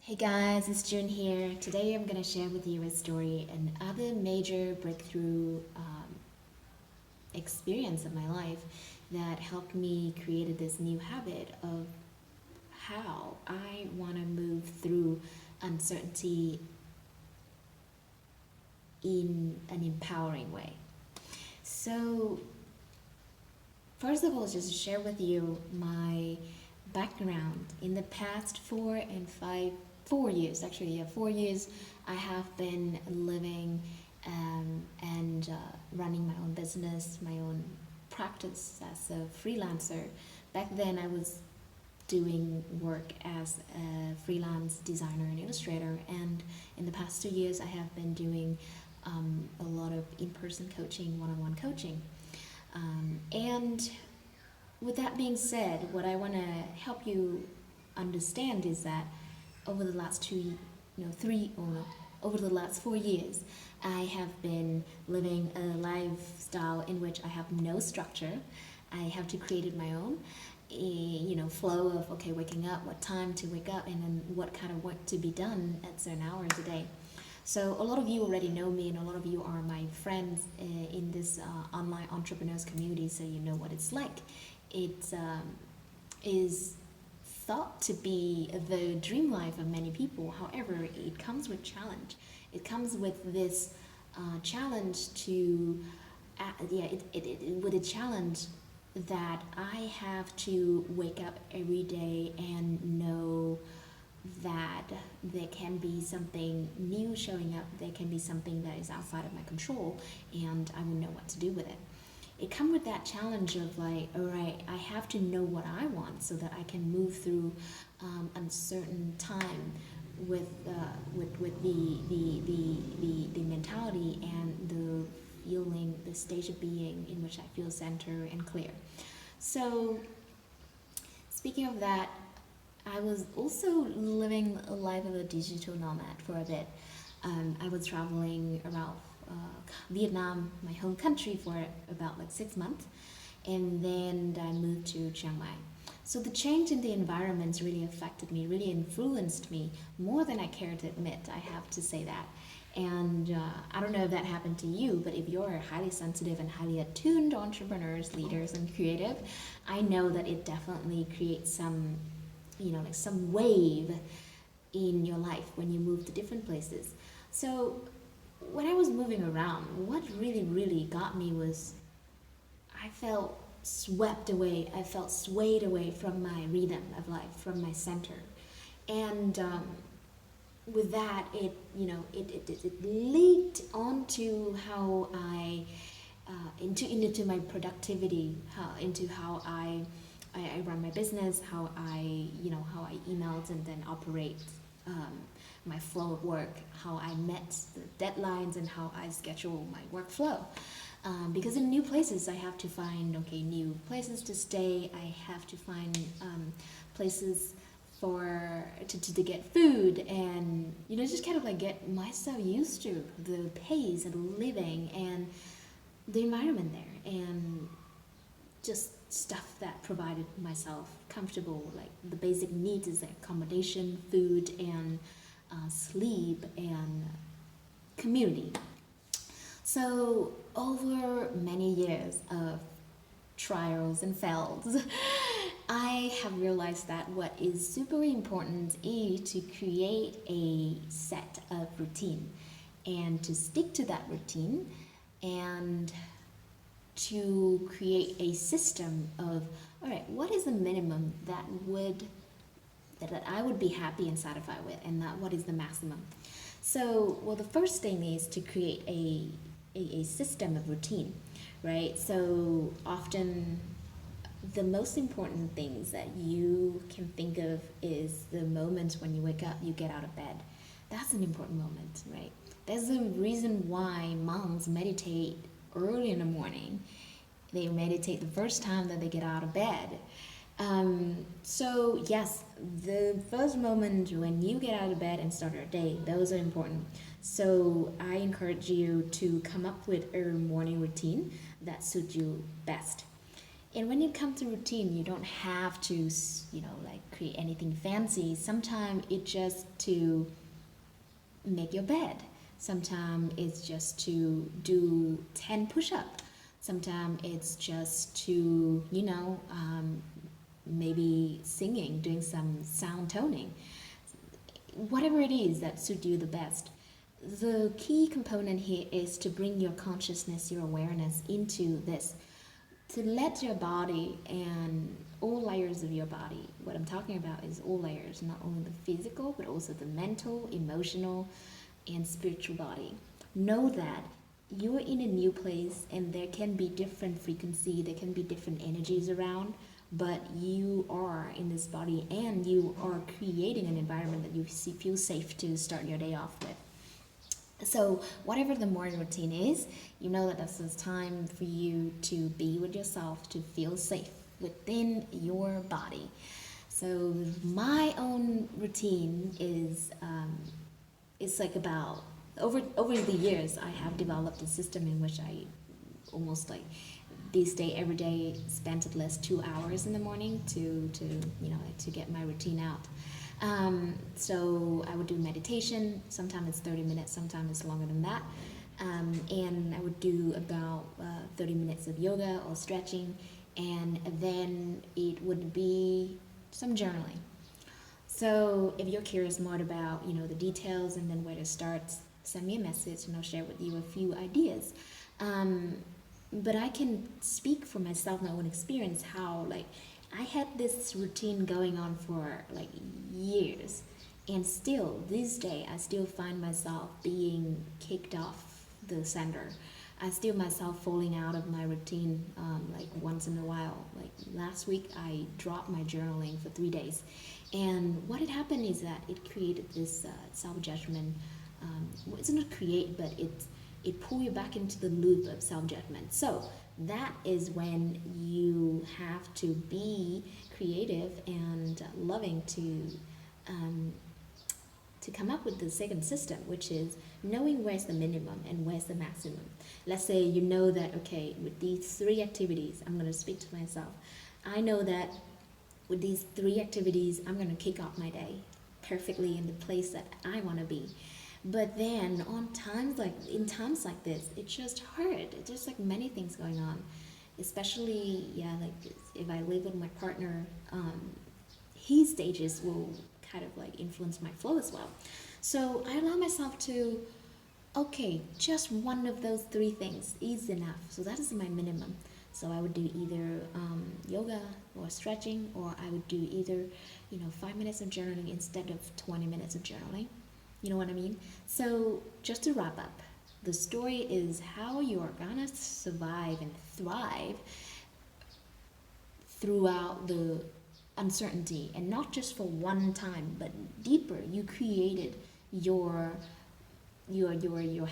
Hey guys, it's June here. Today I'm going to share with you a story, another major breakthrough experience of my life that helped me create this new habit of how I want to move through uncertainty in an empowering way. So, first of all, just to share with you my background. In the past 4 years, actually, yeah, 4 years, I have been living and running my own business, my own practice as a freelancer. Back then, I was doing work as a freelance designer and illustrator, and in the past 2 years, I have been doing a lot of in-person coaching, one-on-one coaching. And with that being said, what I want to help you understand is that over the last over the last 4 years, I have been living a lifestyle in which I have no structure. I have to create it my own, flow of okay, waking up, what time to wake up, and then what kind of work to be done at certain hours a day. So a lot of you already know me, and a lot of you are my friends in this online entrepreneurs community, so you know what it's like. It is thought to be the dream life of many people. However, it comes with challenge. It comes with this challenge to, with a challenge that I have to wake up every day and know that there can be something new showing up, there can be something that is outside of my control, and I will know what to do with it. It comes with that challenge of like, all right, I have to know what I want so that I can move through uncertain time with the mentality and the feeling, the stage of being in which I feel centered and clear. So, speaking of that, I was also living a life of a digital nomad for a bit. I was traveling around Vietnam, my home country, for about like 6 months, and then I moved to Chiang Mai. So the change in the environments really affected me, really influenced me more than I care to admit. I have to say that. And I don't know if that happened to you, but if you're highly sensitive and highly attuned entrepreneurs, leaders, and creative, I know that it definitely creates some, like some wave in your life when you move to different places. So when I was moving around, what really, really got me was I felt swept away. I felt swayed away from my rhythm of life, from my center. And with that, it leaked onto how into my productivity, into how I run my business, how how I emailed and then operate my flow of work, how I met the deadlines, and how I schedule my workflow. Because in new places, I have to find new places to stay. I have to find places to get food, and just kind of like get myself used to the pace and living and the environment there, and just stuff that provided myself comfortable, like the basic needs is like accommodation, food, and sleep, and community. So over many years of trials and fails, I have realized that what is super important is to create a set of routine and to stick to that routine, and to create a system of, all right, what is the minimum that I would be happy and satisfied with, and that what is the maximum. So, well, the first thing is to create a system of routine, right? So often the most important things that you can think of is the moment when you wake up, you get out of bed. That's an important moment, right? There's a reason why monks meditate early in the morning. They meditate the first time that they get out of bed. So yes, the first moment when you get out of bed and start your day, those are important. So I encourage you to come up with a morning routine that suits you best. And when it comes to routine, you don't have to, like create anything fancy. Sometimes it's just to make your bed. Sometimes it's just to do 10 push-ups. Sometimes it's just to, maybe singing, doing some sound toning. Whatever it is that suits you the best. The key component here is to bring your consciousness, your awareness into this, to let your body and all layers of your body, what I'm talking about is all layers, not only the physical, but also the mental, emotional, and spiritual body. Know that you're in a new place and there can be different frequency, there can be different energies around, but you are in this body and you are creating an environment that you feel safe to start your day off with. So whatever the morning routine is, you know that this is time for you to be with yourself, to feel safe within your body. So my own routine is it's like about over the years I have developed a system in which I almost like this day every day spent at least 2 hours in the morning to get my routine out. So I would do meditation. Sometimes it's 30 minutes, sometimes it's longer than that. And I would do about 30 minutes of yoga or stretching, and then it would be some journaling. So if you're curious more about the details and then where to start, send me a message and I'll share with you a few ideas. But I can speak for myself, my own experience, how like I had this routine going on for like years, and still this day I still find myself being kicked off the center. I still myself falling out of my routine like once in a while. Like last week I dropped my journaling for 3 days, and what had happened is that it created this self-judgment. It's not create, but it pull you back into the loop of self-judgment. So that is when you have to be creative and loving to come up with the second system, which is knowing where's the minimum and where's the maximum. Let's say you know that, okay, with these 3 activities, I'm going to speak to myself. I know that with these 3 activities, I'm going to kick off my day perfectly in the place that I want to be. But then in times like this, it's just hard. It's just like many things going on, especially like if I live with my partner, his stages will kind of like influence my flow as well. So I allow myself to, okay, just one of those 3 things is enough. So that is my minimum. So I would do either yoga or stretching, or I would do either 5 minutes of journaling instead of 20 minutes of journaling. You know what I mean? So just to wrap up, the story is how you are gonna survive and thrive throughout the uncertainty, and not just for one time, but deeper. You created your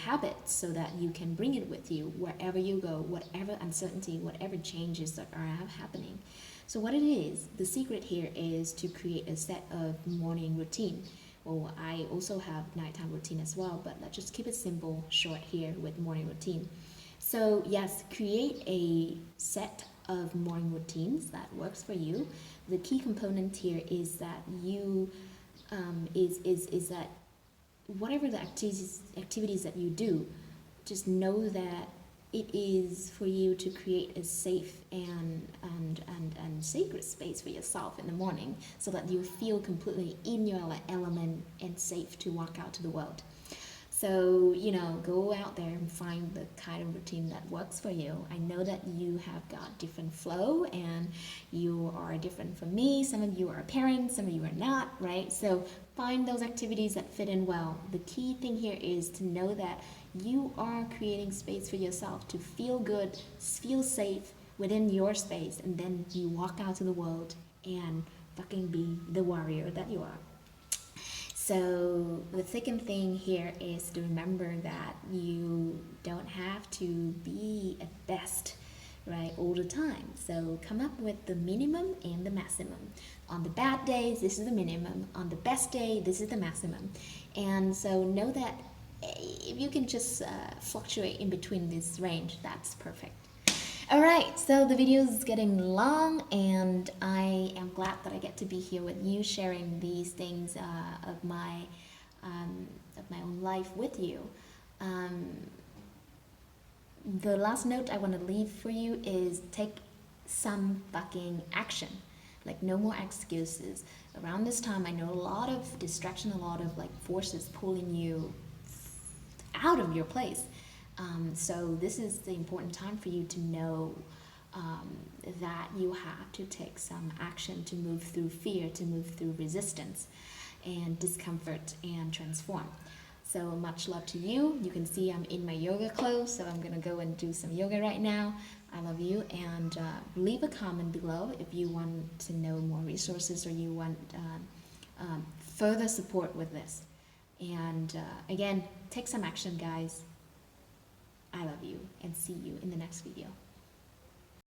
habits so that you can bring it with you wherever you go, whatever uncertainty, whatever changes that are happening. So what it is, the secret here is to create a set of morning routine. Well, I also have nighttime routine as well, but let's just keep it simple, short here with morning routine. So yes, create a set of morning routines that works for you. The key component here is that you is that whatever the activities that you do, just know that it is for you to create a safe and sacred space for yourself in the morning, so that you feel completely in your element and safe to walk out to the world. So, go out there and find the kind of routine that works for you. I know that you have got different flow and you are different from me. Some of you are parents, some of you are not, right? So find those activities that fit in well. The key thing here is to know that you are creating space for yourself to feel good, feel safe within your space, and then you walk out to the world and fucking be the warrior that you are. So the second thing here is to remember that you don't have to be at best, right, all the time. So come up with the minimum and the maximum. On the bad days, this is the minimum. On the best day, this is the maximum. And so know that if you can just fluctuate in between this range, that's perfect. All right, so the video is getting long, and I am glad that I get to be here with you, sharing these things um, of my own life with you. Um, the last note I want to leave for you is take some fucking action. Like, no more excuses. Around this time, I know a lot of distraction, a lot of like forces pulling you out of your place. So this is the important time for you to know that you have to take some action to move through fear, to move through resistance and discomfort and transform. So much love to you. You can see I'm in my yoga clothes, so I'm gonna go and do some yoga right now. I love you, and leave a comment below if you want to know more resources or you want further support with this. And again, take some action, guys. I love you, and see you in the next video.